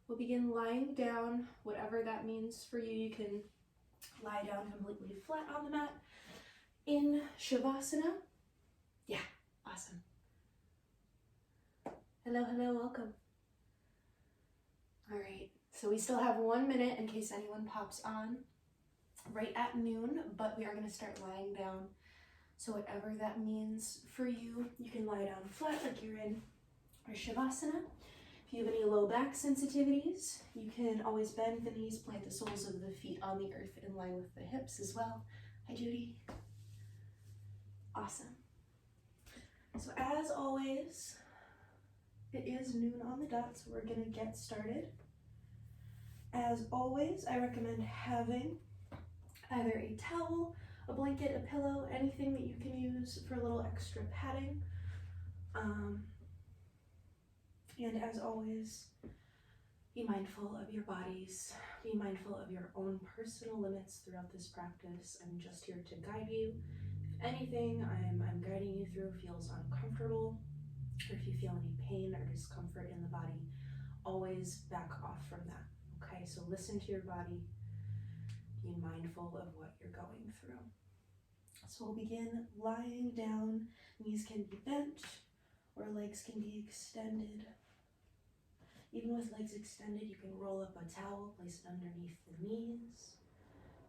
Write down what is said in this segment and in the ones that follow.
We'll begin lying down, whatever that means for you. You can lie down completely flat on the mat in Shavasana. Yeah, awesome. Hello, hello, welcome. All right, so we still have 1 minute in case anyone pops on right at noon, but we are going to start lying down. So whatever that means for you, you can lie down flat like you're in our Shavasana. If you have any low back sensitivities, you can always bend the knees, plant the soles of the feet on the earth in line with the hips as well. Hi, Judy. Awesome. So as always, it is noon on the dot, so we're gonna get started. As always, I recommend having either a towel, a blanket, a pillow, anything that you can use for a little extra padding. And as always, be mindful of your bodies. Be mindful of your own personal limits throughout this practice. I'm just here to guide you. If anything I'm guiding you through feels uncomfortable, or if you feel any pain or discomfort in the body, always back off from that. Okay, so listen to your body. Be mindful of what you're going through. So we'll begin lying down. Knees can be bent or legs can be extended. Even with legs extended, you can roll up a towel, place it underneath the knees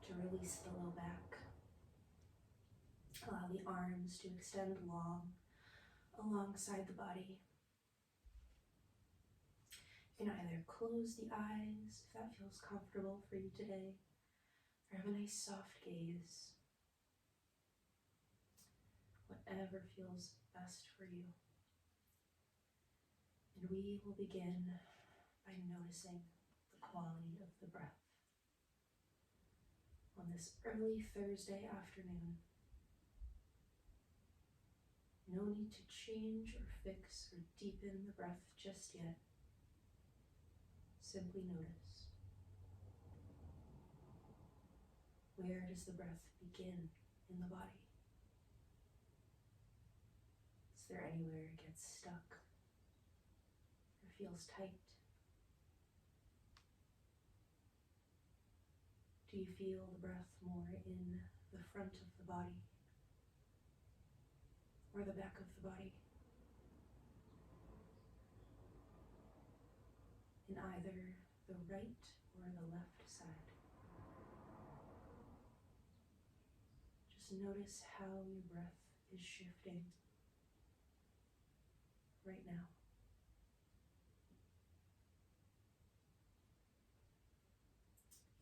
to release the low back. Allow the arms to extend long alongside the body. You can either close the eyes if that feels comfortable for you today, or have a nice soft gaze. Whatever feels best for you. And we will begin by noticing the quality of the breath. On this early Thursday afternoon, no need to change or fix or deepen the breath just yet. Simply notice. Where does the breath begin in the body? Is there anywhere it gets stuck or feels tight? Do you feel the breath more in the front of the body or the back of the body? In either the right or the left side. Just notice how your breath is shifting right now.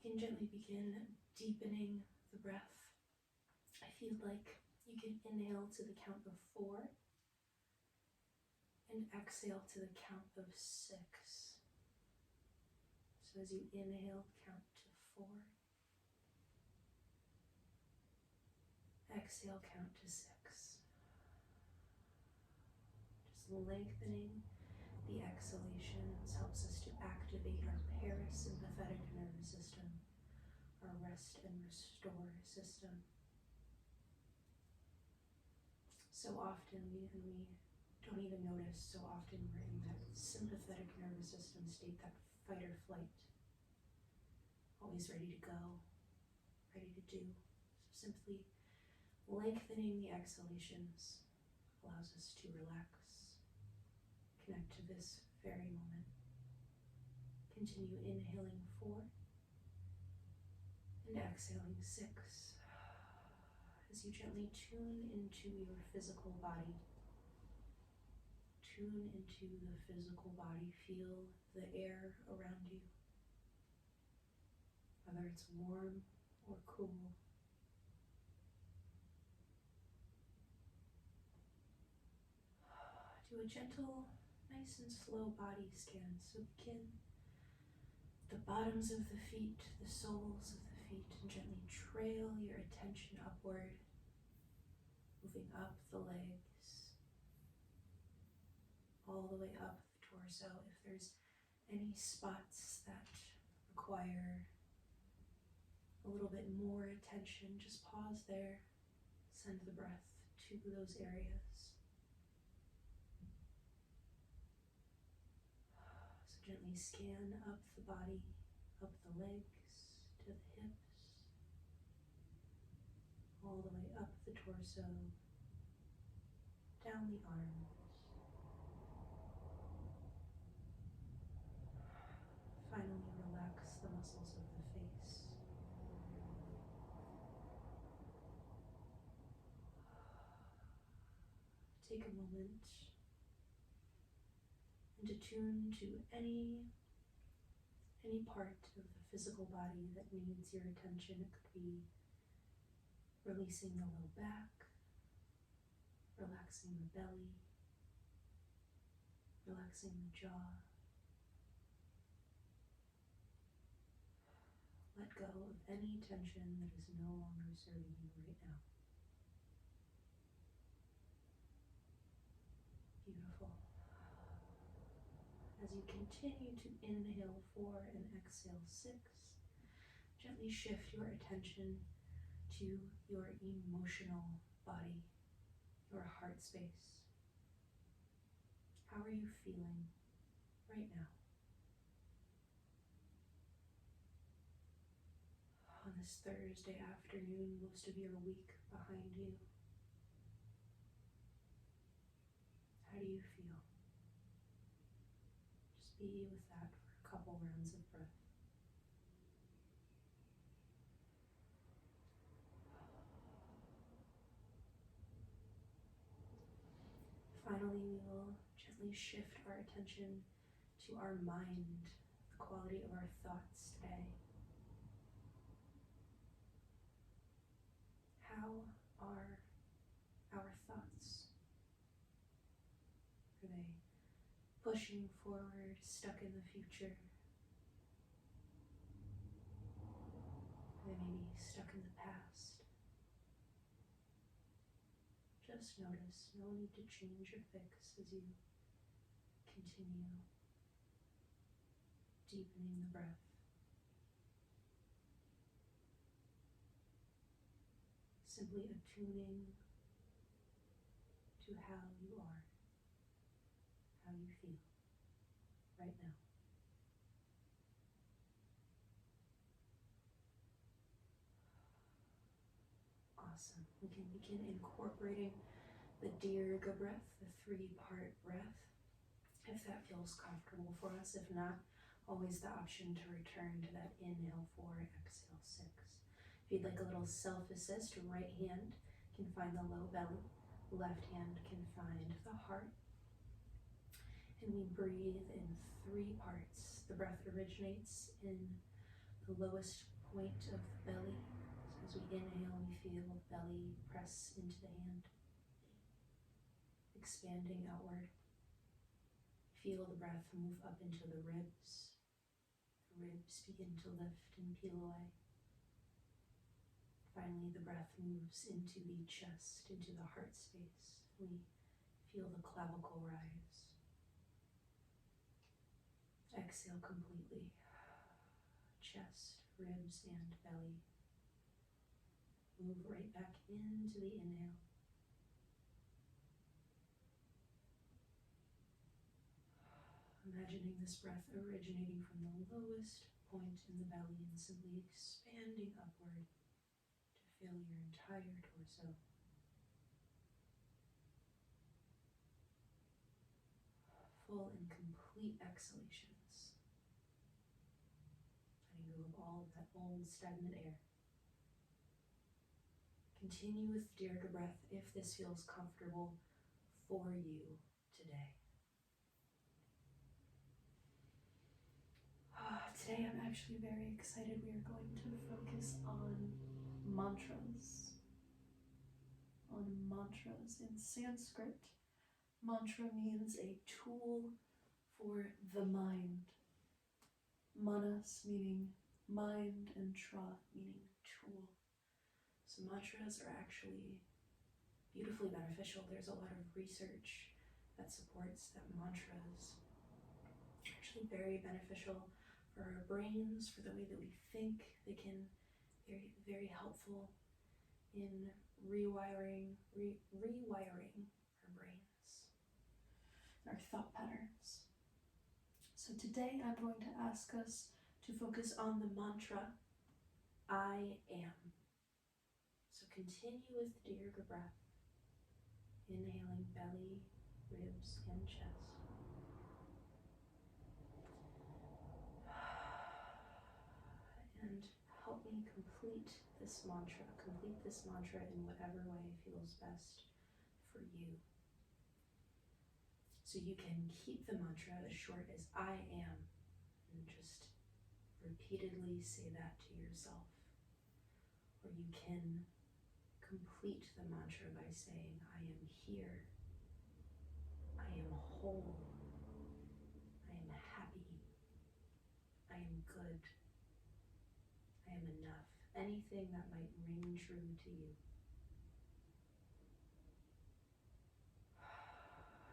You can gently begin deepening the breath. I feel like you can inhale to the count of 4 and exhale to the count of 6. So as you inhale, count to 4. Exhale, count to 6. Just lengthening the exhalations helps us to activate our parasympathetic nervous system, our rest and restore system. So often we don't even notice, so often we're in that sympathetic nervous system state, that fight or flight, always ready to go, ready to do. So simply lengthening the exhalations allows us to relax, connect to this very moment. Continue inhaling 4 and exhaling 6 as you gently tune into your physical body. Tune into the physical body. Feel the air around you, whether it's warm or cool. Do a gentle, nice and slow body scan. So begin the bottoms of the feet, the soles of the feet, and gently trail your attention upward, moving up the legs, all the way up the torso. If there's any spots that require a little bit more attention, just pause there, send the breath to those areas. So Gently scan up the body, up the legs, to the hips, all the way up the torso, down the arms. Finally, relax the muscles of the face. Take a moment and attune to any part of the physical body that needs your attention. It could be releasing the low back, relaxing the belly, relaxing the jaw. Let go of any tension that is no longer serving you right now. Beautiful. As you continue to inhale 4 and exhale 6, gently shift your attention to your emotional body, your heart space. How are you feeling right now? On this Thursday afternoon, most of your week behind you. How do you feel? Just be with that for a couple rounds of breath. Finally, we will gently shift our attention to our mind, the quality of our thoughts today. How are our thoughts? Are they pushing forward, stuck in the future? They may be stuck in the past. Just notice, no need to change or fix as you continue deepening the breath. Simply attuning to how you are, how you feel right now. Awesome. We can begin incorporating the Dirga breath, the 3-part breath, if that feels comfortable for us. If not, always the option to return to that inhale 4, exhale 6. If you'd like a little self-assist, right hand can find the low belly, left hand can find the heart. And we breathe in 3 parts. The breath originates in the lowest point of the belly. So as we inhale, we feel the belly press into the hand, expanding outward. Feel the breath move up into the ribs. The ribs begin to lift and peel away. Finally, the breath moves into the chest, into the heart space. We feel the clavicle rise. Exhale completely. Chest, ribs, and belly. Move right back into the inhale. Imagining this breath originating from the lowest point in the belly and simply expanding upward to fill your entire torso. Full and complete exhalations. Letting go of all of that old stagnant air. Continue with Dirga breath if this feels comfortable for you today. Today I'm actually very excited. We are going to focus on mantras. In Sanskrit, mantra means a tool for the mind. Manas meaning mind and tra meaning tool. So mantras are actually beautifully beneficial. There's a lot of research that supports that mantras are actually very beneficial for our brains, for the way that we think. They can be very helpful in rewiring our brains, our thought patterns. So So today I'm going to ask us to focus on the mantra, I am. So continue with the Dirga breath, inhaling belly, ribs, and chest. And help me complete this mantra in whatever way feels best for you. So you can keep the mantra as short as I am and just repeatedly say that to yourself. Or you can complete the mantra by saying, I am here, I am whole, I am happy, I am good, I am enough. Anything that might ring true to you.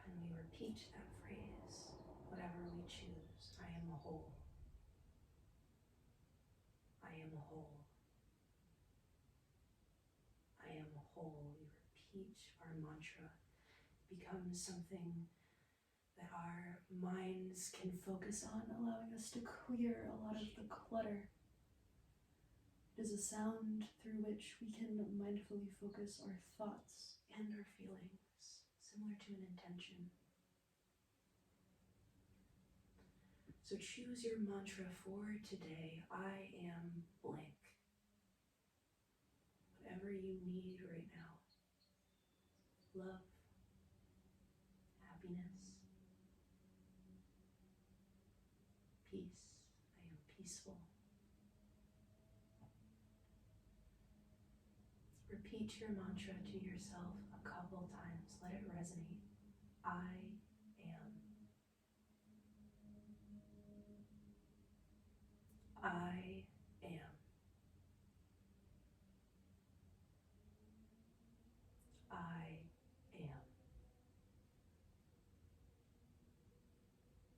And we repeat that phrase, whatever we choose. I am whole. I am whole. I am whole. We repeat our mantra. It becomes something that our minds can focus on, allowing us to clear a lot of the clutter. It is a sound through which we can mindfully focus our thoughts and our feelings, similar to an intention. So choose your mantra for today. I am blank. Whatever you need right now. Love, happiness, peace. I am peaceful. Repeat your mantra to yourself a couple times. Let it resonate. I am. I am. I am.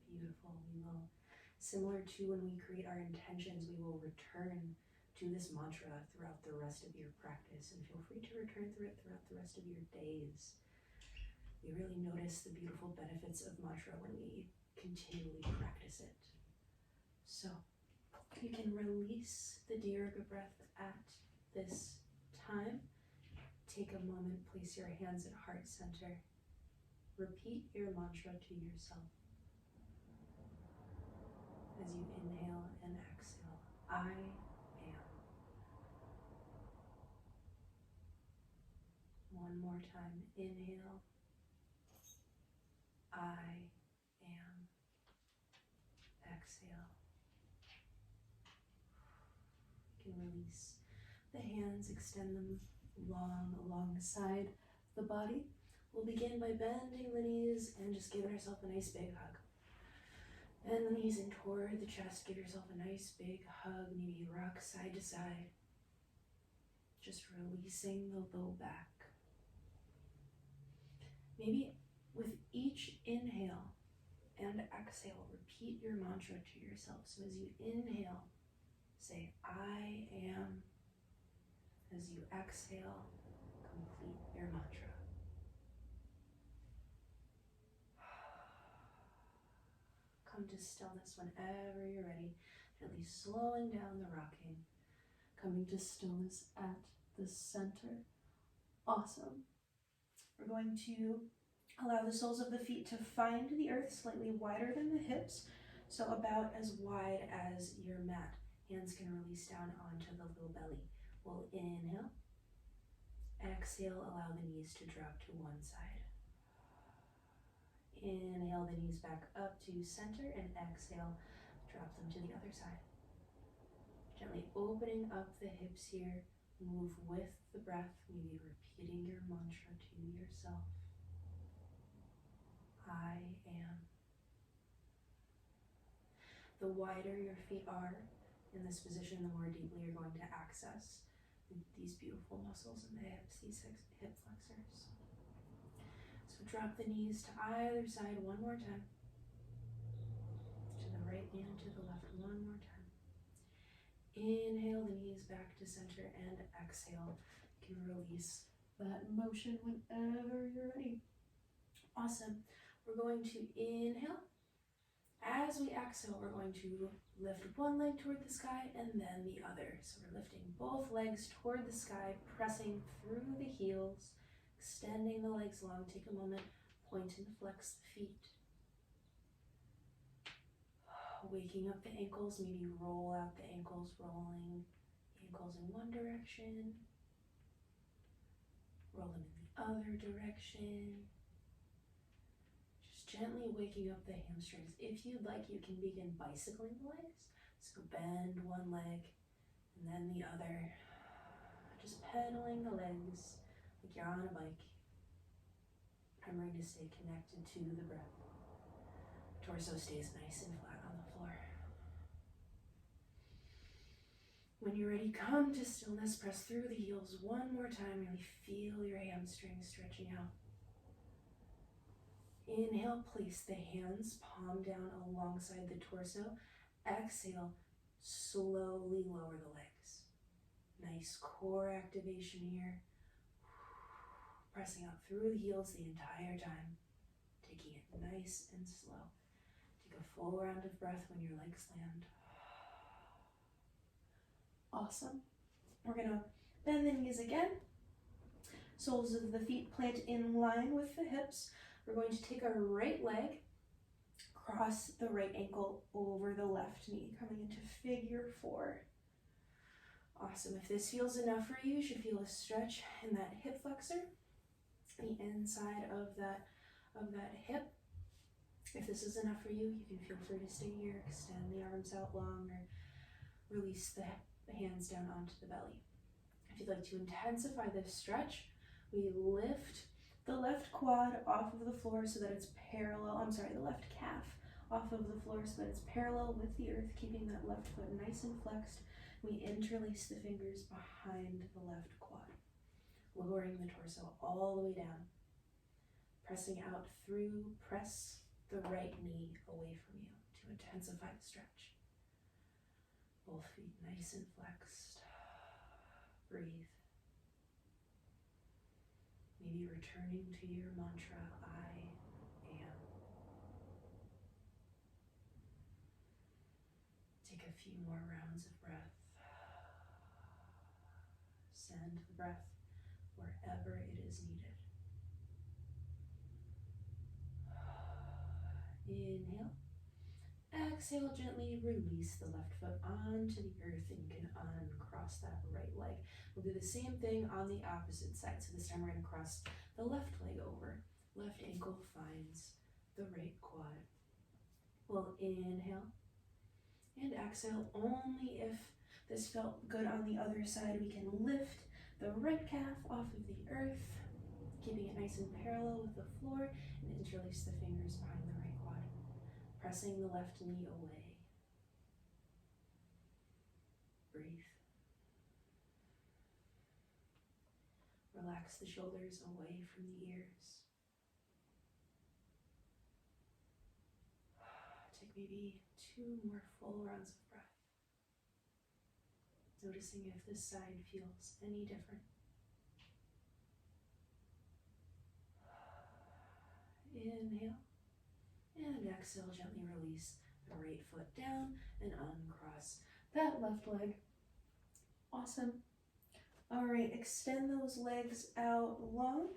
Beautiful. We will, similar to when we create our intentions, we will return to this mantra throughout the rest of your practice, and feel free to return through it throughout the rest of your days. We really notice the beautiful benefits of mantra when we continually practice it. So you can release the Dirga breath at this time. Take a moment, place your hands at heart center. Repeat your mantra to yourself. As you inhale and exhale, I am. One more time, inhale, I am. Exhale. You can release the hands, extend them long alongside the body. We'll begin by bending the knees and just giving ourselves a nice big hug. Bend the knees in toward the chest, give yourself a nice big hug, maybe rock side to side. Just releasing the low back. Maybe with each inhale and exhale, repeat your mantra to yourself. So as you inhale, say, I am. As you exhale, complete your mantra. Come to stillness whenever you're ready, gently slowing down the rocking. Coming to stillness at the center. Awesome. We're going to allow the soles of the feet to find the earth slightly wider than the hips, so about as wide as your mat. Hands can release down onto the low belly. We'll inhale. Exhale, allow the knees to drop to one side. Inhale the knees back up to center, and exhale, drop them to the other side. Gently opening up the hips here. Move with the breath, maybe repeating your mantra to yourself. I am. The wider your feet are in this position, the more deeply you're going to access these beautiful muscles in the hips, these hip flexors. So drop the knees to either side one more time. To the right and to the left one more time. Inhale the knees back to center, and exhale. You can release that motion whenever you're ready. Awesome. We're going to inhale. As we exhale, we're going to lift one leg toward the sky and then the other. So we're lifting both legs toward the sky, pressing through the heels, extending the legs long. Take a moment, point and flex the feet. Waking up the ankles, maybe roll out the ankles, rolling ankles in one direction, roll them in the other direction. Just gently waking up the hamstrings. If you'd like, you can begin bicycling the legs. So bend one leg and then the other. Just pedaling the legs like you're on a bike. Remembering to stay connected to the breath. Torso stays nice and flat on the floor. When you're ready, come to stillness. Press through the heels one more time. Really feel your hamstrings stretching out. Inhale, place the hands palm down alongside the torso. Exhale, slowly lower the legs. Nice core activation here. Pressing out through the heels the entire time. Taking it nice and slow. Take a full round of breath when your legs land. Awesome. We're gonna bend the knees again. Soles of the feet plant in line with the hips. We're going to take our right leg, cross the right ankle over the left knee, coming into figure 4. Awesome. If this feels enough for you, you should feel a stretch in that hip flexor, the inside of that hip. If this is enough for you, you can feel free to stay here, extend the arms out long, or release the hands down onto the belly. If you'd like to intensify this stretch, we lift the left quad off of the floor so that it's parallel, the left calf off of the floor so that it's parallel with the earth, keeping that left foot nice and flexed. We interlace the fingers behind the left quad, lowering the torso all the way down. Pressing out through, press the right knee away from you to intensify the stretch. Both feet nice and flexed. Breathe. Maybe returning to your mantra, I am. Take a few more rounds of breath. Send the breath wherever it is needed. Inhale. Exhale, gently release the left foot onto the earth and you can uncross that right leg. We'll do the same thing on the opposite side. So this time we're going to cross the left leg over. Left ankle finds the right quad. We'll inhale and exhale. Only if this felt good on the other side, we can lift the right calf off of the earth, keeping it nice and parallel with the floor, and interlace the fingers behind the right quad. Pressing the left knee away. Breathe. Relax the shoulders away from the ears. Take maybe 2 more full rounds of breath. Noticing if this side feels any different. Inhale. And exhale, gently release the right foot down and uncross that left leg. Awesome. All right, extend those legs out long.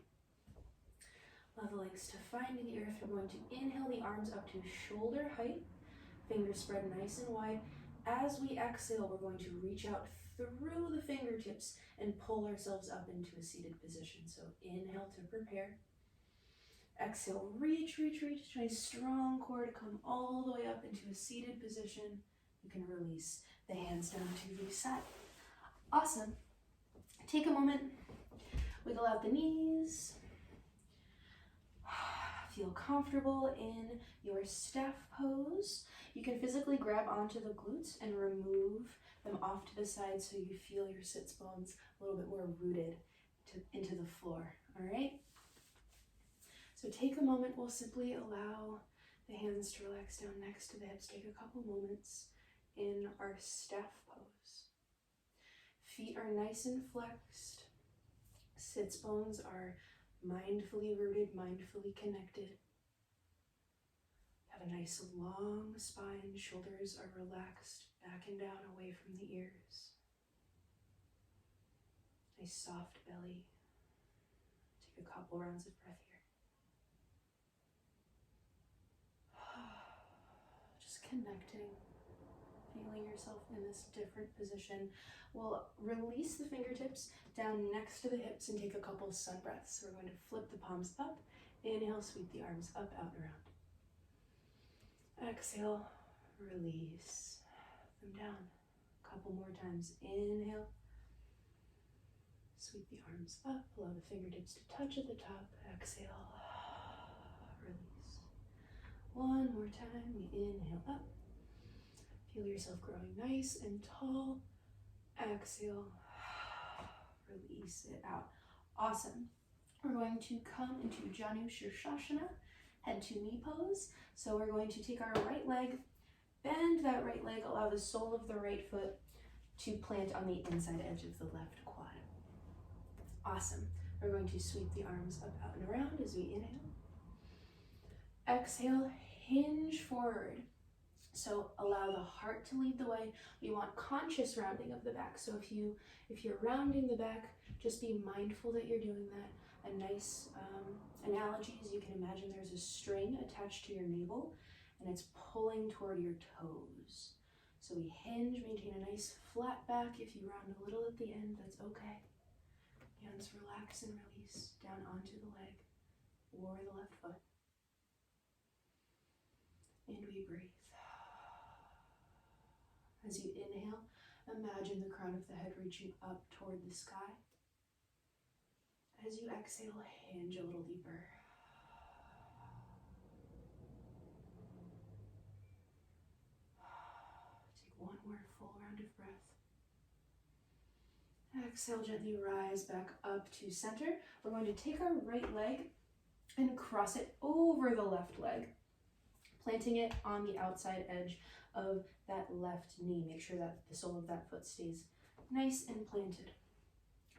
Allow the legs to find the earth. We're going to inhale the arms up to shoulder height. Fingers spread nice and wide. As we exhale, we're going to reach out through the fingertips and pull ourselves up into a seated position. So inhale to prepare. Exhale, reach. Nice strong core to come all the way up into a seated position. You can release the hands down to the side. Awesome. Take a moment, wiggle out the knees. Feel comfortable in your staff pose. You can physically grab onto the glutes and remove them off to the side so you feel your sits bones a little bit more rooted into the floor, all right? So take a moment, we'll simply allow the hands to relax down next to the hips. Take a couple moments in our staff pose. Feet are nice and flexed. Sits bones are mindfully rooted, mindfully connected. Have Have a nice long spine. Shoulders are relaxed back and down away from the ears. Nice soft belly. Take a couple rounds of breath here. Just connecting, feeling yourself in this different position. We'll release the fingertips down next to the hips and take a couple sun breaths. We're going to flip the palms up. Inhale, sweep the arms up, out, and around. Exhale, release them down. A couple more times. Inhale. Sweep the arms up. Allow the fingertips to touch at the top. Exhale. Release. One more time. We inhale up. Feel yourself growing nice and tall. Exhale. Release it out. Awesome. We're going to come into Janu Shirshasana, head to knee pose. So we're going to take our right leg, bend that right leg, allow the sole of the right foot to plant on the inside edge of the left quad. Awesome. We're going to sweep the arms up, out, and around as we inhale. Exhale, hinge forward. So allow the heart to lead the way. We want conscious rounding of the back. So if you're rounding the back, just be mindful that you're doing that. A nice analogy is you can imagine there's a string attached to your navel and it's pulling toward your toes. So we hinge, maintain a nice flat back. If you round a little at the end, that's okay. Hands relax and release down onto the leg or the left foot. And we breathe. As you inhale, imagine the crown of the head reaching up toward the sky. As you exhale, hinge a little deeper. Take one more full round of breath. Exhale, gently rise back up to center. We're going to take our right leg and cross it over the left leg, planting it on the outside edge of that left knee. Make sure that the sole of that foot stays nice and planted.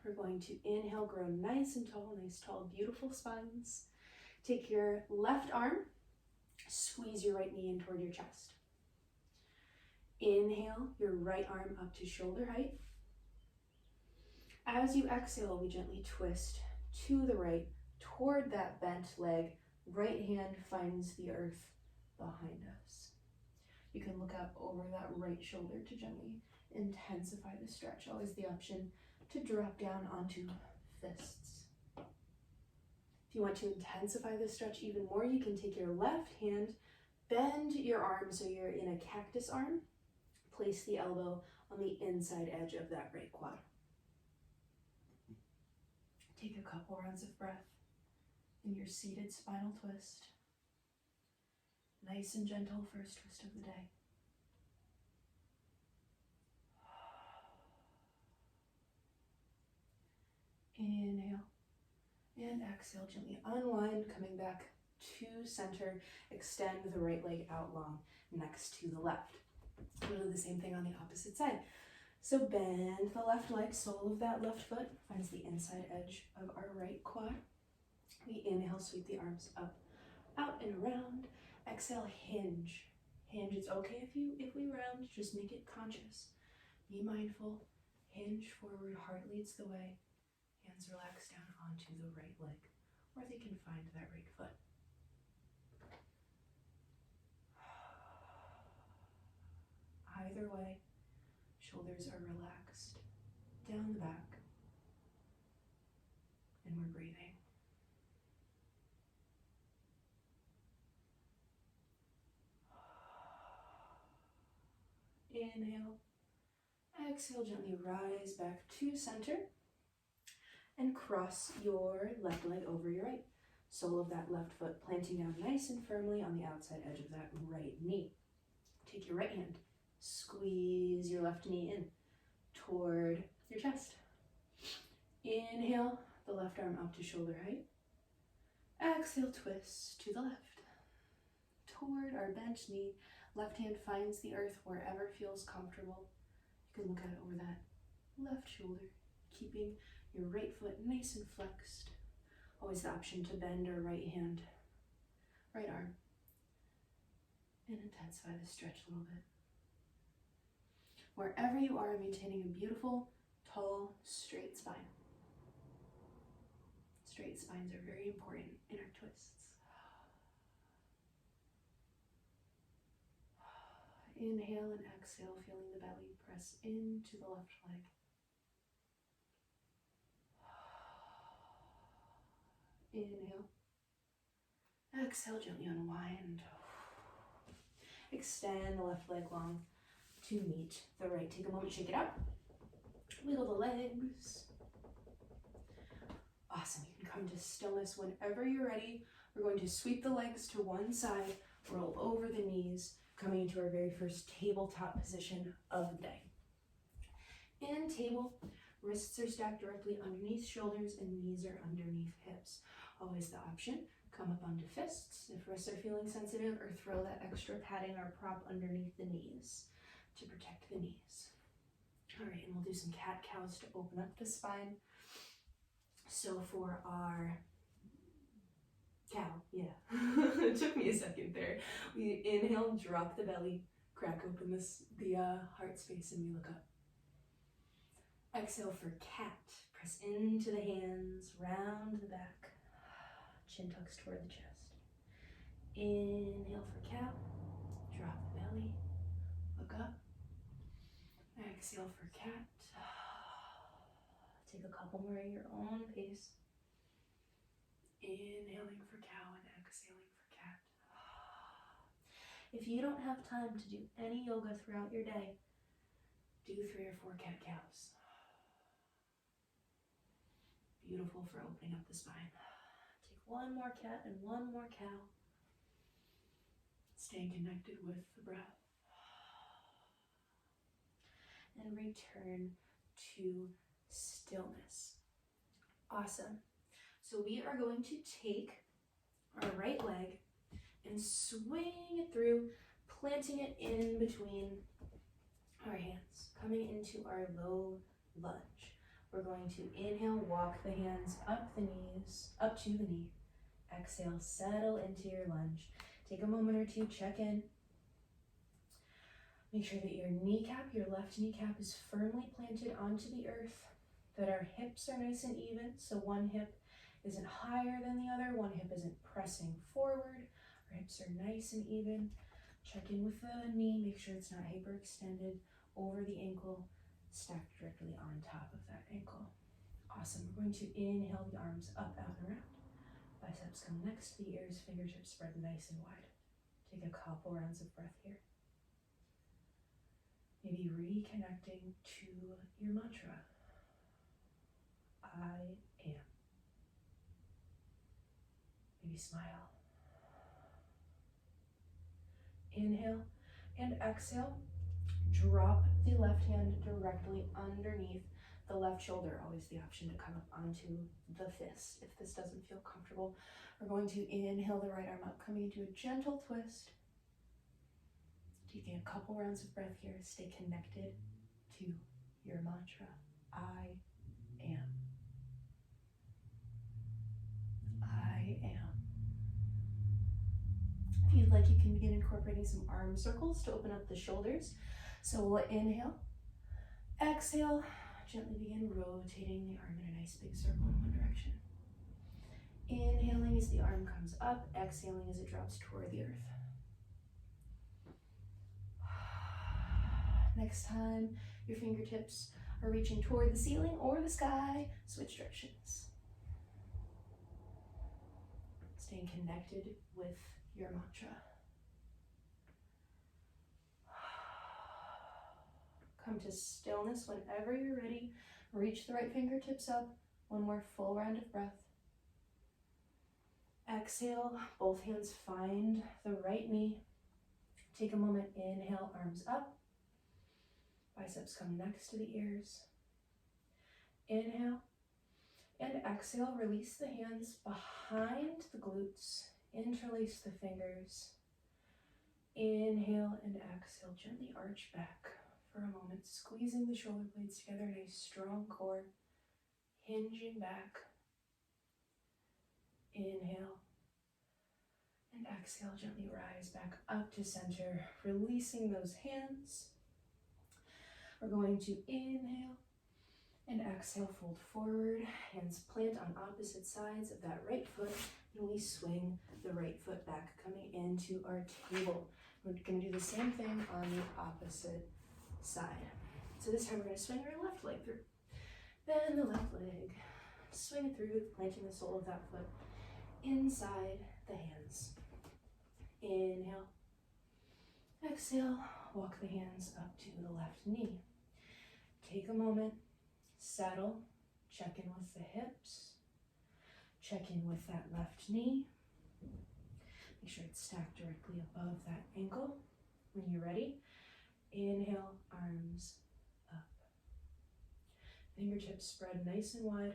We're going to inhale, grow nice and tall, nice, tall, beautiful spines. Take your left arm, squeeze your right knee in toward your chest. Inhale, your right arm up to shoulder height. As you exhale, we gently twist to the right, toward that bent leg. Right hand finds the earth behind us. You can look out over that right shoulder to gently intensify the stretch. Always the option to drop down onto fists. If you want to intensify the stretch even more, you can take your left hand, bend your arm so you're in a cactus arm. Place the elbow on the inside edge of that right quad. Take a couple rounds of breath in your seated spinal twist. Nice and gentle first twist of the day. Inhale and exhale, gently unwind, coming back to center. Extend the right leg out long next to the left. We'll do the same thing on the opposite side. So bend the left leg, sole of that left foot finds the inside edge of our right quad. We inhale, sweep the arms up, out and around. Exhale, hinge. Hinge, it's okay if we round, just make it conscious. Be mindful, hinge forward, heart leads the way. Hands relax down onto the right leg, or they can find that right foot. Either way, shoulders are relaxed down the back, and we're breathing. Inhale, exhale, gently rise back to center and cross your left leg over your right. Sole of that left foot planting down nice and firmly on the outside edge of that right knee. Take your right hand, squeeze your left knee in toward your chest. Inhale, the left arm up to shoulder height. Exhale, twist to the left. Toward our bent knee, left hand finds the earth wherever feels comfortable. You can look out over that left shoulder, keeping your right foot nice and flexed. Always the option to bend our right hand, right arm. And intensify the stretch a little bit. Wherever you are, maintaining a beautiful, tall, straight spine. Straight spines are very important in our twists. Inhale and exhale, feeling the belly press into the left leg. Inhale. Exhale, gently unwind. Extend the left leg long to meet the right. Take a moment, shake it out. Wiggle the legs. Awesome. You can come to stillness whenever you're ready. We're going to sweep the legs to one side, roll over the knees, coming into our very first tabletop position of the day. In table, wrists are stacked directly underneath shoulders and knees are underneath hips. Always the option, come up onto fists if wrists are feeling sensitive, or throw that extra padding or prop underneath the knees to protect the knees. All right, and we'll do some cat-cows to open up the spine. So for our cow, yeah, it took me a second there. We inhale, drop the belly, crack open the heart space, and we look up. Exhale for cat, press into the hands, round the back, chin tucks toward the chest. Inhale for cow, drop the belly, look up. Exhale for cat. Take a couple more at your own pace. Inhaling for cow and exhaling for cat. If you don't have time to do any yoga throughout your day, do 3 or 4 cat-cows. Beautiful for opening up the spine. Take one more cat and one more cow. Staying connected with the breath. And return to stillness. Awesome. So we are going to take our right leg and swing it through, planting it in between our hands, coming into our low lunge. We're going to inhale, walk the hands up the knees, up to the knee. Exhale, settle into your lunge. Take a moment or two, check in. Make sure that your kneecap, your left kneecap, is firmly planted onto the earth, that our hips are nice and even, so one hip isn't higher than the other, one hip isn't pressing forward. Our hips are nice and even. Check in with the knee, make sure it's not hyperextended over the ankle, stacked directly on top of that ankle. Awesome. We're going to inhale the arms up, out, and around. Biceps come next to the ears, fingertips spread nice and wide. Take a couple rounds of breath here. Maybe reconnecting to your mantra. I am. Maybe smile. Inhale and exhale. Drop the left hand directly underneath the left shoulder. Always the option to come up onto the fist if this doesn't feel comfortable. We're going to inhale the right arm up, coming into a gentle twist. Taking a couple rounds of breath here. Stay connected to your mantra. I am. I am. If you'd like, you can begin incorporating some arm circles to open up the shoulders. So we'll inhale, exhale, gently begin rotating the arm in a nice big circle in one direction. Inhaling as the arm comes up, exhaling as it drops toward the earth. Next time your fingertips are reaching toward the ceiling or the sky, switch directions. Staying connected with your mantra. Come to stillness whenever you're ready. Reach the right fingertips up. One more full round of breath. Exhale, both hands find the right knee. Take a moment, inhale, arms up. Biceps come next to the ears. Inhale and exhale, release the hands behind the glutes. Interlace the fingers. Inhale and exhale, gently arch back for a moment, squeezing the shoulder blades together in a strong core, hinging back. Inhale And exhale, gently rise back up to center, releasing those hands. We're going to inhale and exhale, fold forward, hands plant on opposite sides of that right foot, and we swing the right foot back, coming into our table. We're going to do the same thing on the opposite side. So this time we're going to swing our left leg through. Bend the left leg, swing it through, planting the sole of that foot inside the hands. Inhale, exhale, walk the hands up to the left knee. Take a moment, settle, check in with the hips, check in with that left knee. Make sure it's stacked directly above that ankle. When you're ready, inhale, arms up. Fingertips spread nice and wide.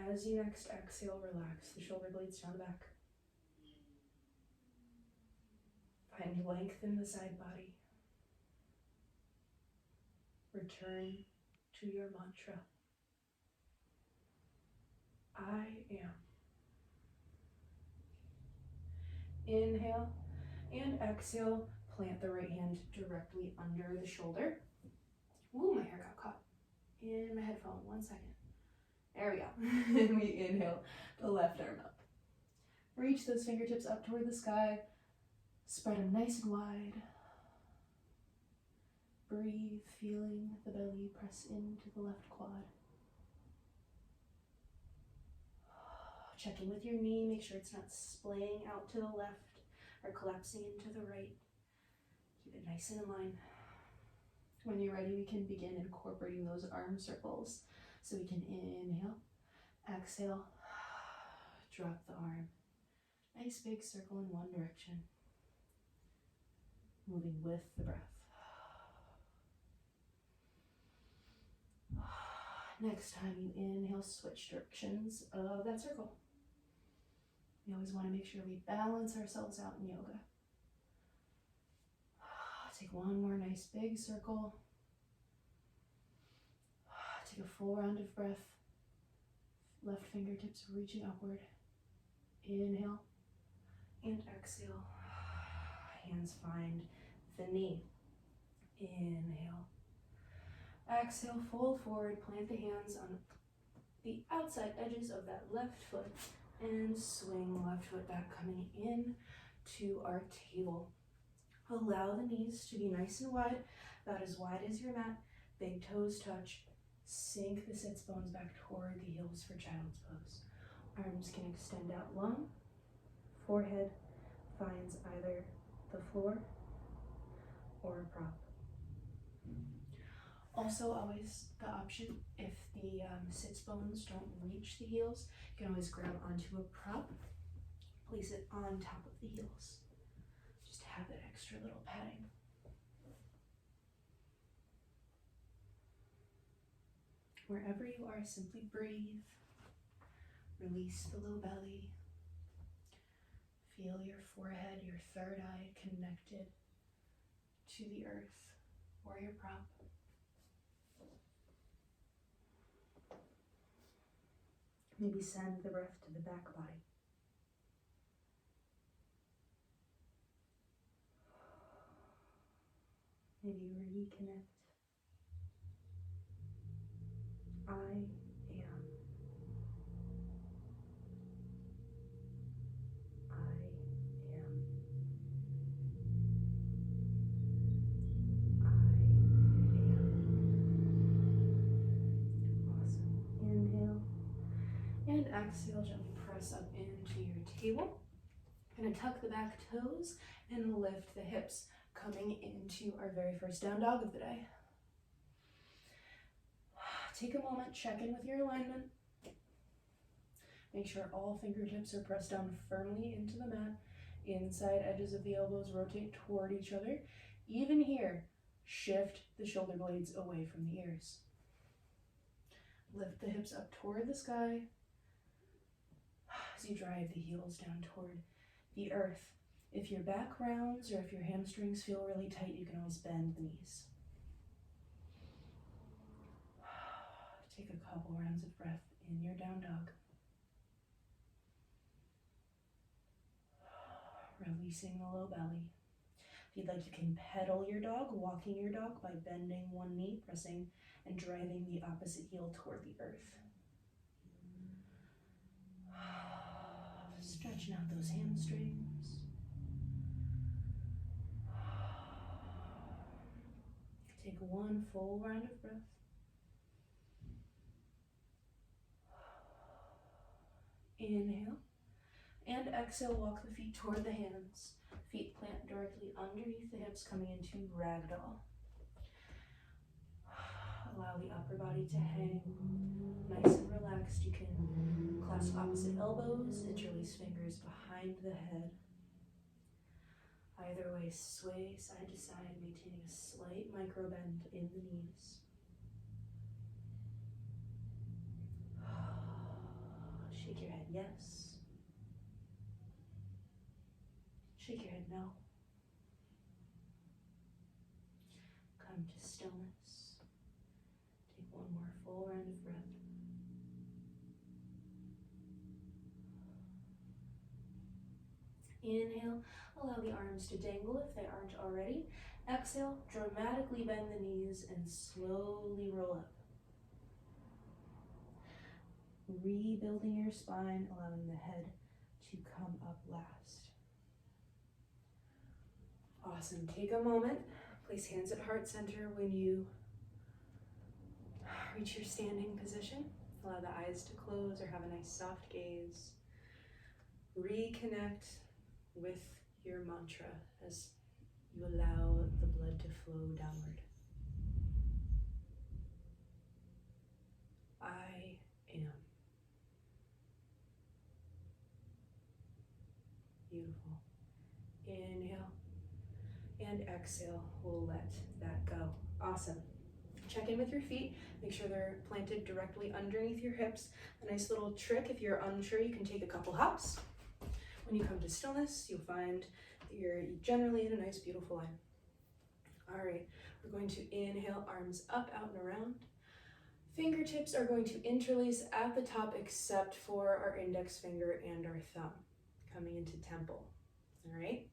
As you next exhale, relax the shoulder blades down the back. Find length in the side body. Return to your mantra. I am. Inhale and exhale. Plant the right hand directly under the shoulder. Ooh, my hair got caught in my headphone. 1 second. There we go. And we inhale the left arm up. Reach those fingertips up toward the sky. Spread them nice and wide. Breathe, feeling the belly press into the left quad. Check in with your knee. Make sure it's not splaying out to the left or collapsing into the right. Keep it nice and in line. When you're ready, we can begin incorporating those arm circles. So we can inhale, exhale, drop the arm. Nice big circle in one direction. Moving with the breath. Next time you inhale, switch directions of that circle. We always want to make sure we balance ourselves out in yoga. Take one more nice big circle. Take a full round of breath. Left fingertips reaching upward. Inhale and exhale. Hands find the knee. Inhale. Exhale, fold forward, plant the hands on the outside edges of that left foot and swing left foot back, coming in to our table. Allow the knees to be nice and wide, about as wide as your mat. Big toes touch. Sink the sits bones back toward the heels for child's pose. Arms can extend out long. Forehead finds either the floor or a prop. Also, always the option, if the sits bones don't reach the heels, you can always grab onto a prop, place it on top of the heels. Just have that extra little padding. Wherever you are, simply breathe. Release the low belly. Feel your forehead, your third eye connected to the earth or your prop. Maybe send the breath to the back body. Maybe reconnect. I am. I am. I am. Awesome. Inhale. And exhale, gently press up into your table. Gonna tuck the back toes and lift the hips, coming into our very first down dog of the day. Take a moment, check in with your alignment. Make sure all fingertips are pressed down firmly into the mat. Inside edges of the elbows rotate toward each other. Even here, shift the shoulder blades away from the ears. Lift the hips up toward the sky as you drive the heels down toward the earth. If your back rounds or if your hamstrings feel really tight, you can always bend the knees. Take a couple rounds of breath in your down dog. releasing the low belly. If you'd like, you can pedal your dog, walking your dog by bending one knee, pressing and driving the opposite heel toward the earth. Stretching out those hamstrings. Take one full round of breath. Inhale. And exhale, walk the feet toward the hands. Feet plant directly underneath the hips, coming into ragdoll. Allow the upper body to hang nice and relaxed. You can clasp opposite elbows, interlace fingers behind the head. Either way, sway side to side, maintaining a slight micro bend in the knees. Shake your head yes. Shake your head no. Come to stillness. Take one more full round of breath. Inhale, allow the arms to dangle if they aren't already. Exhale, dramatically bend the knees and slowly roll up. Rebuilding your spine, allowing the head to come up last. Awesome. Take a moment. Place hands at heart center when you reach your standing position. Allow the eyes to close or have a nice soft gaze. Reconnect with your mantra as you allow the blood to flow downward. I am. Beautiful. Inhale and exhale. We'll let that go. Awesome. Check in with your feet. Make sure they're planted directly underneath your hips. A nice little trick, if you're unsure, you can take a couple hops. When you come to stillness, you'll find that you're generally in a nice, beautiful line. All right, we're going to inhale, arms up, out, and around. Fingertips are going to interlace at the top except for our index finger and our thumb, coming into temple. All right?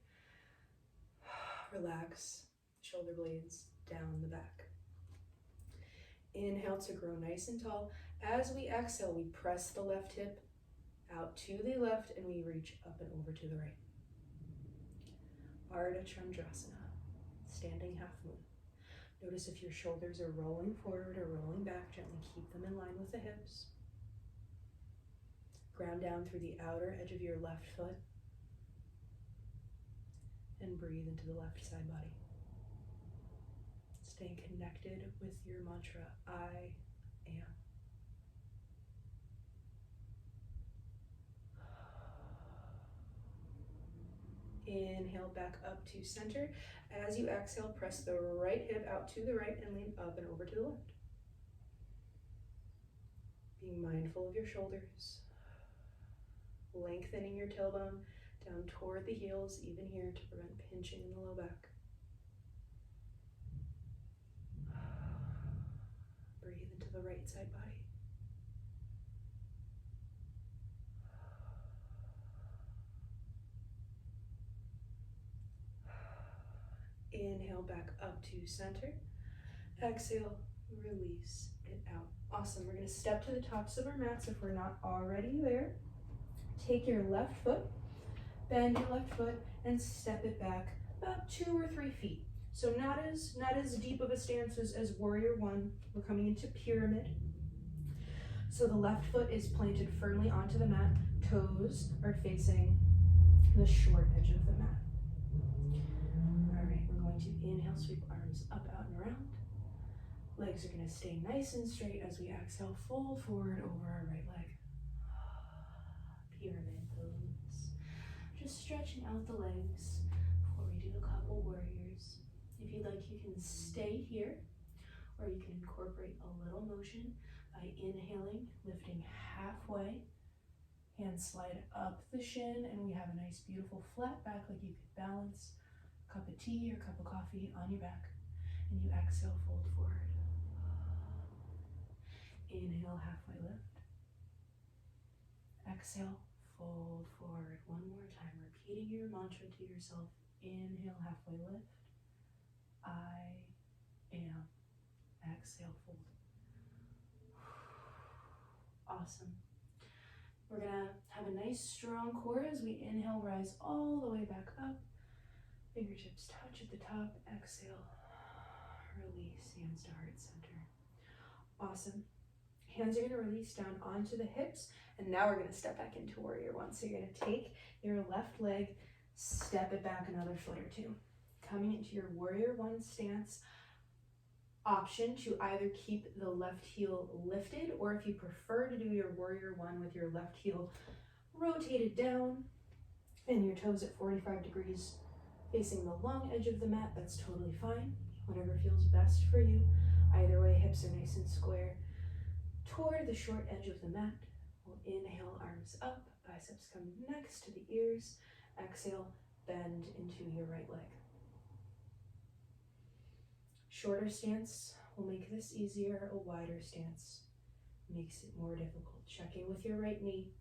Relax, shoulder blades down the back. Inhale to grow nice and tall. As we exhale, we press the left hip out to the left and we reach up and over to the right. Ardha Chandrasana, standing half moon. Notice if your shoulders are rolling forward or rolling back, gently keep them in line with the hips. Ground down through the outer edge of your left foot and breathe into the left side body. Staying connected with your mantra, I am. Inhale back up to center. As you exhale, press the right hip out to the right and lean up and over to the left. Being mindful of your shoulders. Lengthening your tailbone down toward the heels, even here, to prevent pinching in the low back. Breathe into the right side body. Inhale back up to center. Exhale, release it out. Awesome. We're going to step to the tops of our mats if we're not already there. Take your left foot, bend your left foot, and step it back about 2 or 3 feet. So not as deep of a stance as warrior one. We're coming into pyramid. So the left foot is planted firmly onto the mat. Toes are facing the short edge of the mat. All right, we're going to inhale, sweep arms up, out, and around. Legs are going to stay nice and straight as we exhale, fold forward over our right leg. Pyramid pose. Just stretching out the legs before we do a couple warriors. If you'd like, you can stay here, or you can incorporate a little motion by inhaling, lifting halfway, hands slide up the shin, and we have a nice, beautiful flat back, like you could balance a cup of tea or a cup of coffee on your back, and you exhale, fold forward. Inhale, halfway lift. Exhale, fold forward. One more time, repeating your mantra to yourself. Inhale, halfway lift. I am. Exhale, fold. Awesome. We're gonna have a nice strong core as we inhale, rise all the way back up. Fingertips touch at the top. Exhale, release, hands to heart center. Awesome. Hands are gonna release down onto the hips, and now we're gonna step back into warrior one. So you're gonna take your left leg, step it back another foot or two. Coming into your warrior one stance, option to either keep the left heel lifted, or if you prefer to do your warrior one with your left heel rotated down and your toes at 45 degrees facing the long edge of the mat, that's totally fine. Whatever feels best for you. Either way, hips are nice and square toward the short edge of the mat. We'll inhale, arms up, biceps come next to the ears. Exhale, bend into your right leg. Shorter stance will make this easier. A wider stance makes it more difficult. Check in with your right knee.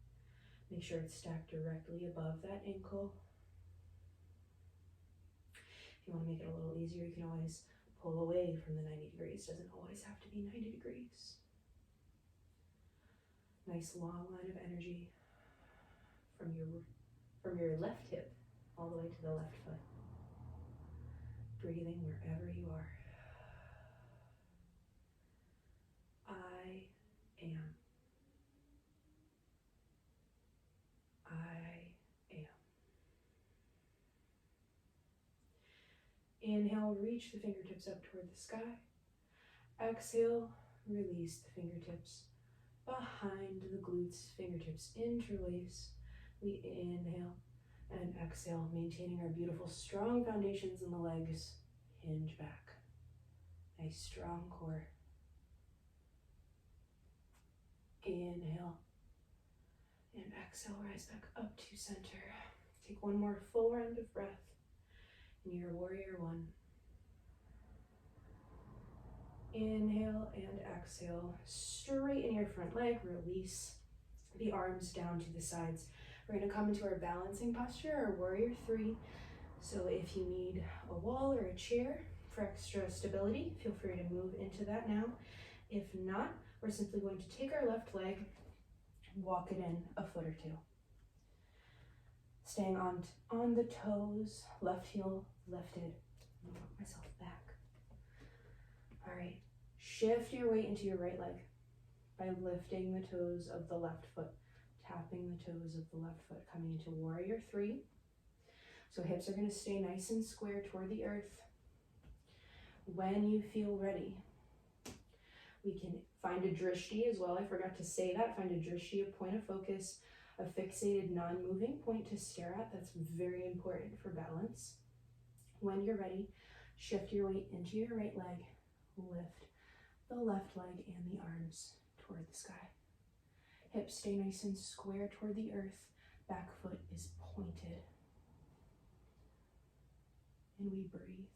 Make sure it's stacked directly above that ankle. If you want to make it a little easier, you can always pull away from the 90 degrees. Doesn't always have to be 90 degrees. Nice long line of energy from your left hip all the way to the left foot. Breathing wherever you are. I am. I am. Inhale, reach the fingertips up toward the sky. Exhale, release the fingertips behind the glutes, fingertips interlace. We inhale and exhale, maintaining our beautiful strong foundations in the legs. Hinge back. Nice strong core. Inhale and exhale, rise back up to center. Take one more full round of breath in your warrior one. Inhale and exhale, straighten your front leg, release the arms down to the sides. We're going to come into our balancing posture, our warrior three. So if you need a wall or a chair for extra stability, feel free to move into that now. If not, we're simply going to take our left leg, walk it in a foot or two. Staying on the toes, left heel lifted. I'm gonna walk myself back. All right, shift your weight into your right leg by lifting the toes of the left foot, tapping the toes of the left foot, coming into warrior three. So hips are gonna stay nice and square toward the earth. When you feel ready, we can find a drishti as well. I forgot to say that. Find a drishti, a point of focus, a fixated, non-moving point to stare at. That's very important for balance. When you're ready, shift your weight into your right leg. Lift the left leg and the arms toward the sky. Hips stay nice and square toward the earth. Back foot is pointed. And we breathe.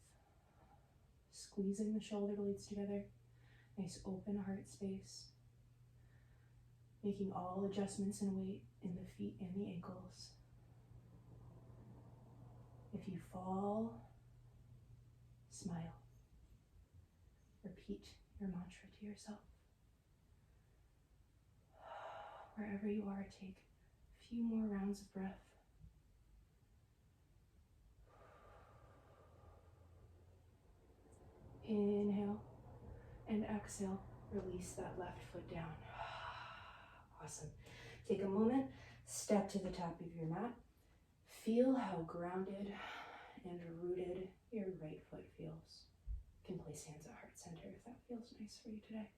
Squeezing the shoulder blades together. Nice open heart space. Making all adjustments in weight in the feet and the ankles. If you fall, smile. Repeat your mantra to yourself. Wherever you are, take a few more rounds of breath. Inhale and exhale. Release that left foot down. Awesome. Take a moment, step to the top of your mat. Feel how grounded and rooted your right foot feels. You can place hands at heart center if that feels nice for you today.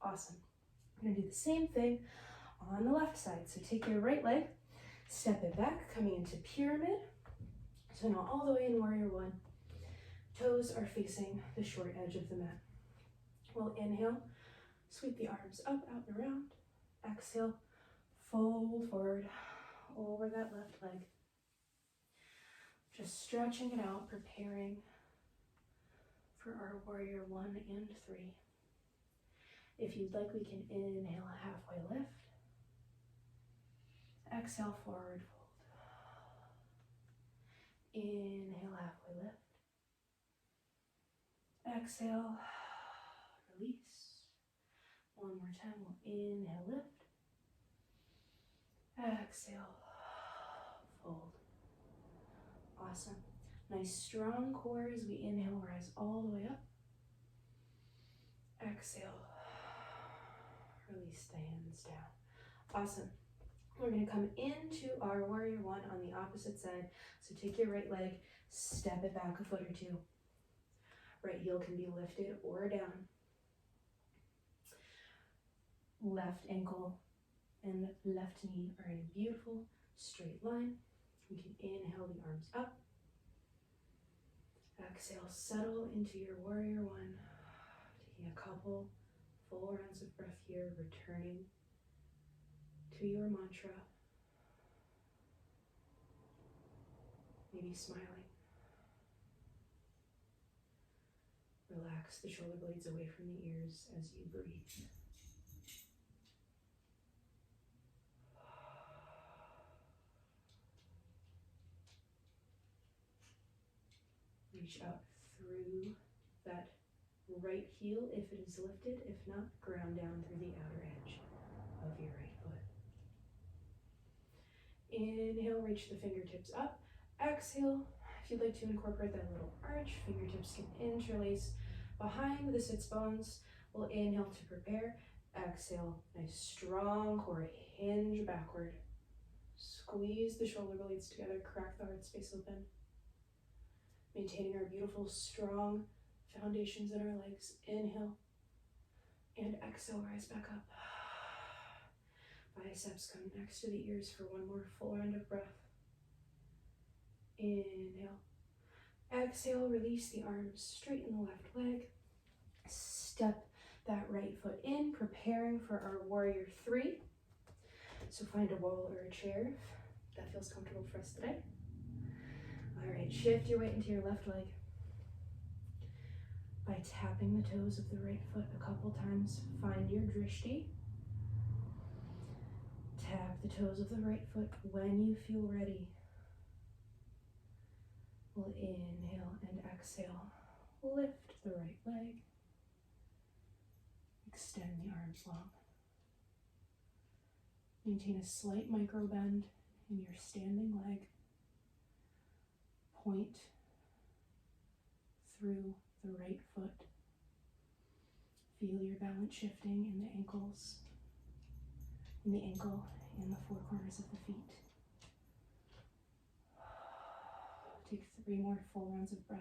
Awesome. I'm going to do the same thing on the left side. So take your right leg, step it back, coming into pyramid. So now all the way in warrior one. Toes are facing the short edge of the mat. We'll inhale, sweep the arms up, out, and around. Exhale, fold forward over that left leg. Just stretching it out, preparing for our warrior one and three. If you'd like, we can inhale, halfway lift. Exhale, forward fold. Inhale, halfway lift. Exhale, release. One more time, we'll inhale, lift. Exhale, fold. Awesome. Nice strong core as we inhale, rise all the way up. Exhale, release the hands down. Awesome. We're going to come into our warrior one on the opposite side. So take your right leg, step it back a foot or two. Right heel can be lifted or down. Left ankle and left knee are in a beautiful straight line. We can inhale the arms up. Exhale, settle into your warrior one. Taking a couple full rounds of breath here, returning to your mantra. Maybe smiling. Relax the shoulder blades away from the ears as you breathe. Reach out through that right heel if it is lifted. If not, ground down through the outer edge of your right foot. Inhale, reach the fingertips up. Exhale, if you'd like to incorporate that little arch, fingertips can interlace behind the sits bones. We'll inhale to prepare. Exhale, nice strong core, hinge backward. Squeeze the shoulder blades together, crack the heart space open. Maintaining our beautiful, strong foundations in our legs. Inhale and exhale, rise back up. Biceps come next to the ears for one more full round of breath. Inhale. Exhale, release the arms, straighten the left leg. Step that right foot in, preparing for our warrior three. So find a wall or a chair if that feels comfortable for us today. All right, shift your weight into your left leg by tapping the toes of the right foot a couple times. Find your drishti. Tap the toes of the right foot when you feel ready. We'll inhale and exhale. Lift the right leg. Extend the arms long. Maintain a slight micro bend in your standing leg. Point through the right foot. Feel your balance shifting in the ankles, in the ankle, and the four corners of the feet. Take 3 more full rounds of breath.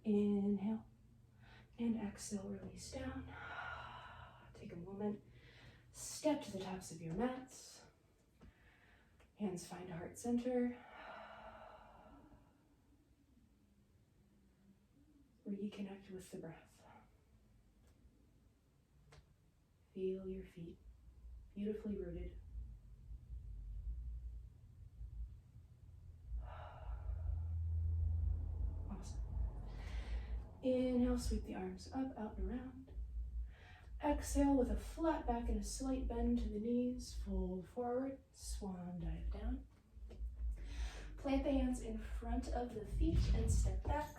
Inhale and exhale, release down. Take a moment, step to the tops of your mats. Hands find heart center. Reconnect with the breath. Feel your feet beautifully rooted. Awesome. Inhale, sweep the arms up, out and around. Exhale with a flat back and a slight bend to the knees. Fold forward, swan dive down. Plant the hands in front of the feet and step back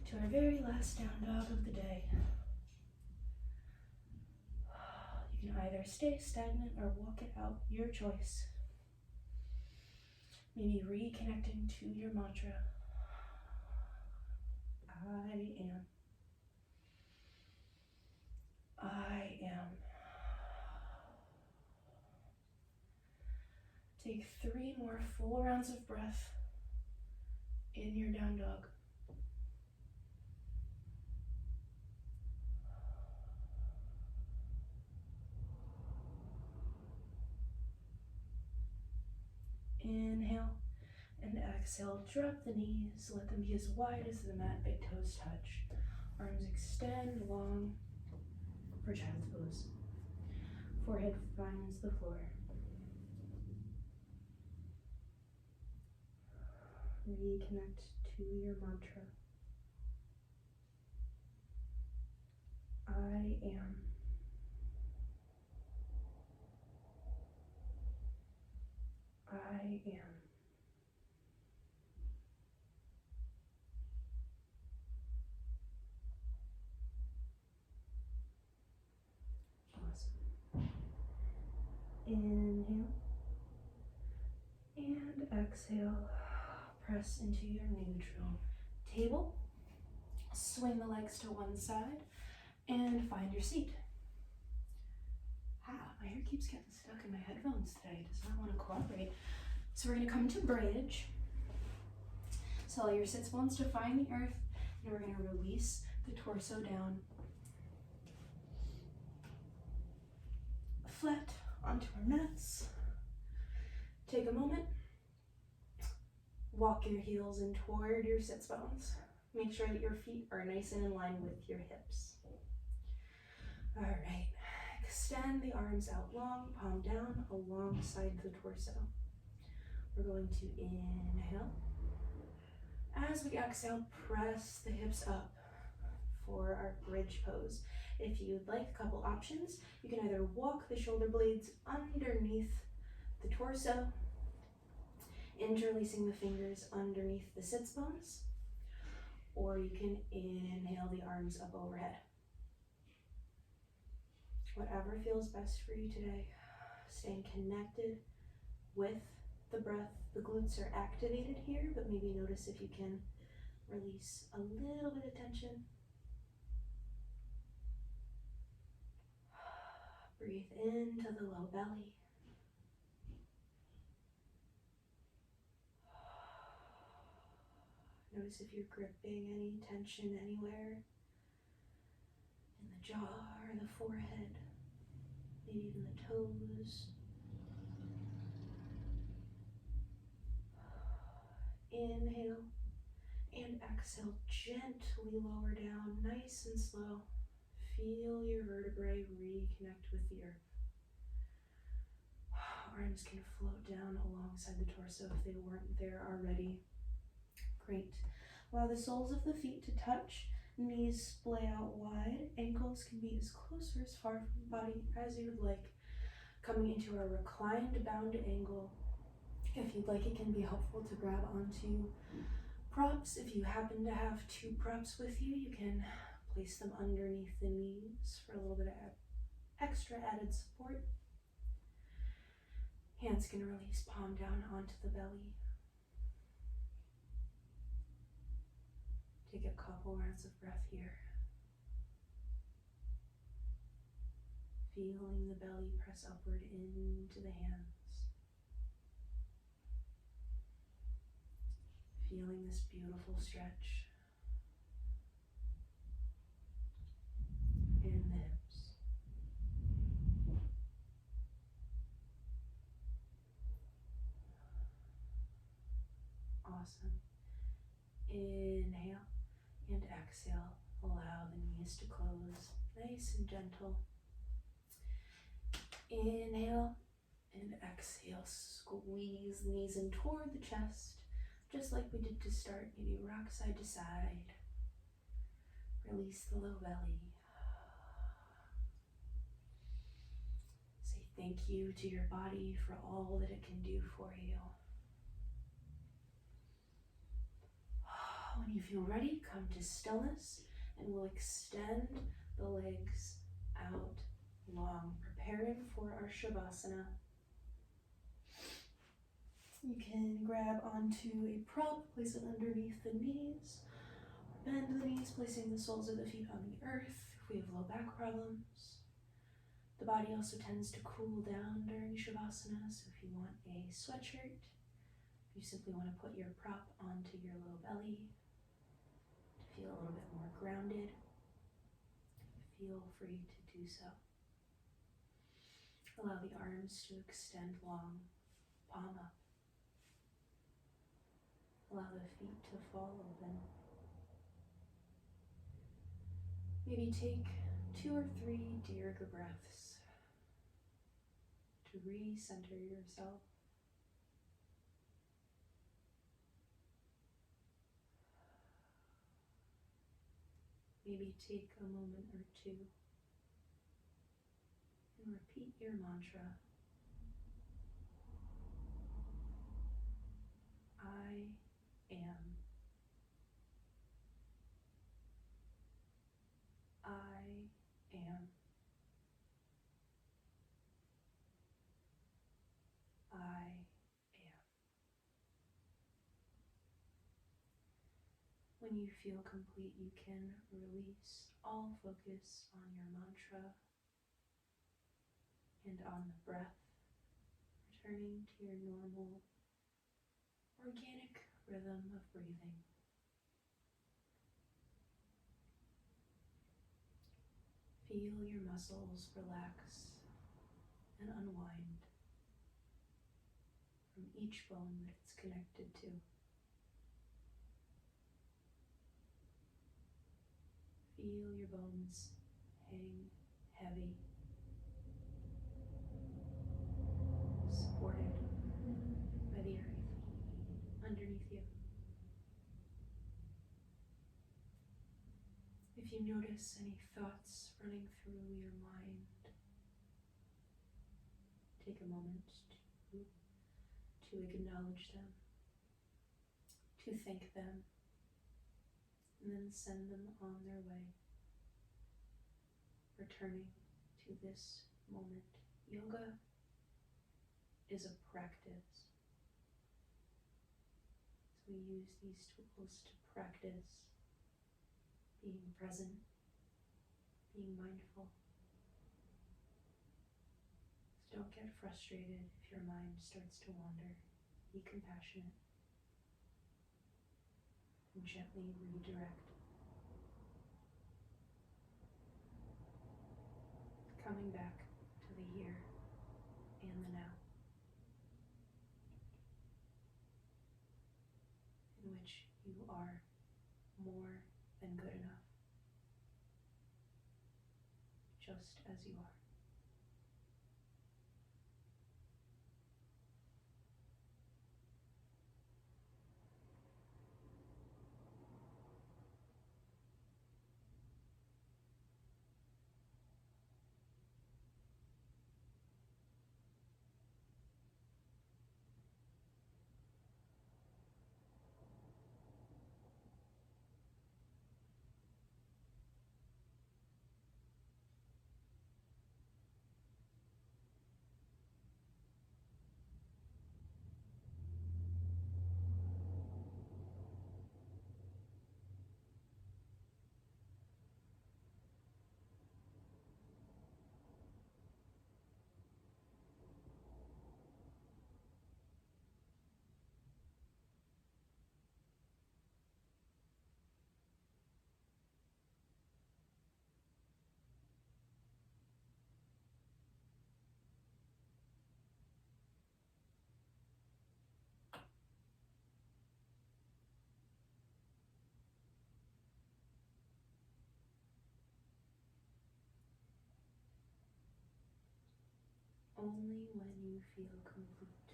to our very last down dog of the day. You can either stay stagnant or walk it out, your choice. Maybe reconnecting to your mantra. I am. I am. Take 3 more full rounds of breath in your down dog. Inhale and exhale. Drop the knees. Let them be as wide as the mat. Big toes touch. Arms extend long for child's pose. Forehead finds the floor. reconnect to your mantra. I am. I am. Awesome. Inhale and exhale. Press into your neutral table. Swing the legs to one side and find your seat. My hair keeps getting stuck in my headphones today. It does not want to cooperate. So we're going to come to bridge. So allow your sits bones to find the earth, and we're going to release the torso down flat onto our mats. Take a moment. Walk your heels in toward your sits bones. Make sure that your feet are nice and in line with your hips. All right. Extend the arms out long, palm down alongside the torso. We're going to inhale. As we exhale, press the hips up for our bridge pose. If you'd like a couple options, you can either walk the shoulder blades underneath the torso, interlacing the fingers underneath the sits bones, or you can inhale the arms up overhead. Whatever feels best for you today. Staying connected with the breath. The glutes are activated here, but maybe notice if you can release a little bit of tension. Breathe into the low belly. Notice if you're gripping any tension anywhere in the jaw or the forehead, maybe even the toes. Inhale and exhale, gently lower down, nice and slow. Feel your vertebrae reconnect with the earth. Arms can float down alongside the torso if they weren't there already. Great. Allow the soles of the feet to touch, knees splay out wide, ankles can be as close or as far from the body as you would like. Coming into a reclined bound angle. If you'd like, it can be helpful to grab onto props. If you happen to have two props with you, you can place them underneath the knees for a little bit of extra added support. Hands can release palm down onto the belly. Take a couple rounds of breath here. Feeling the belly press upward into the hands. Feeling this beautiful stretch in the hips. Awesome. Inhale and exhale. Allow the knees to close, nice and gentle. Inhale and exhale. Squeeze the knees in toward the chest. Just like we did to start, maybe rock side to side. Release the low belly. Say thank you to your body for all that it can do for you. When you feel ready, come to stillness and we'll extend the legs out long, preparing for our Shavasana. You can grab onto a prop, place it underneath the knees, bend the knees, placing the soles of the feet on the earth if we have low back problems. The body also tends to cool down during Shavasana, so if you want a sweatshirt, you simply want to put your prop onto your low belly to feel a little bit more grounded. Feel free to do so. Allow the arms to extend long, palm up. Allow the feet to fall open. Maybe take 2 or 3 Dirga breaths to recenter yourself. maybe take a moment or two and repeat your mantra. I am. I am. I am. When you feel complete, you can release all focus on your mantra and on the breath, returning to your normal, organic rhythm of breathing. Feel your muscles relax and unwind from each bone that it's connected to. Feel your bones hang heavy, supported by the earth underneath you. If you notice any thoughts running through your mind, take a moment to acknowledge them, to thank them, and then send them on their way, returning to this moment. Yoga is a practice. So we use these tools to practice being present, being mindful. So don't get frustrated if your mind starts to wander. Be compassionate and gently redirect. Coming back to the here and the now, in which you are more than good enough, just as you are. Only when you feel complete.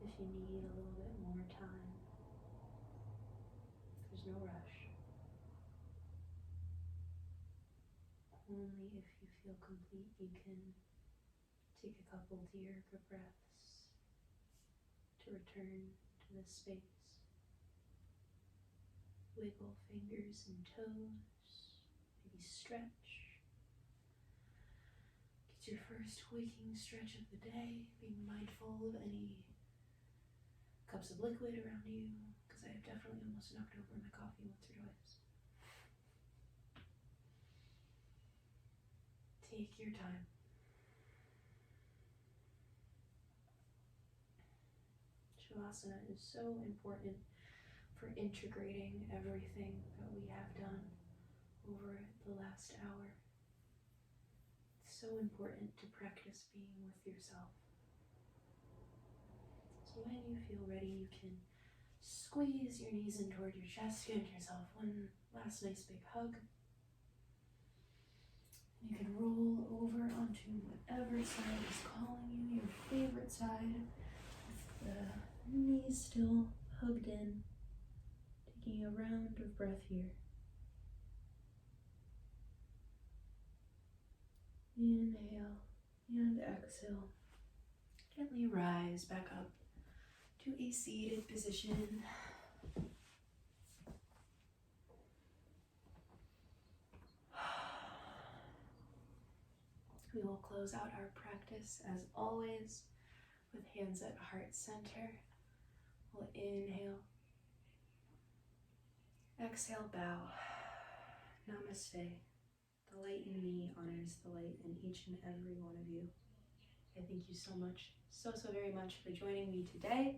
If you need a little bit more time, there's no rush. Only if you feel complete, you can take a couple deep breaths to return to this space. Wiggle fingers and toes, maybe stretch. Get your first waking stretch of the day, being mindful of any cups of liquid around you, because I have definitely almost knocked over my coffee once or twice. Take your time. Shavasana is so important for integrating everything that we have done over the last hour. It's so important to practice being with yourself. So when you feel ready, you can squeeze your knees in toward your chest, give yourself one last nice big hug. You can roll over onto whatever side is calling you, your favorite side, with the knees still hugged in. Taking a round of breath here. Inhale and exhale. Gently rise back up to a seated position. We will close out our practice as always with hands at heart center. We'll inhale. Exhale, bow. Namaste. The light in me honors the light in each and every one of you. I thank you so much, so very much for joining me today.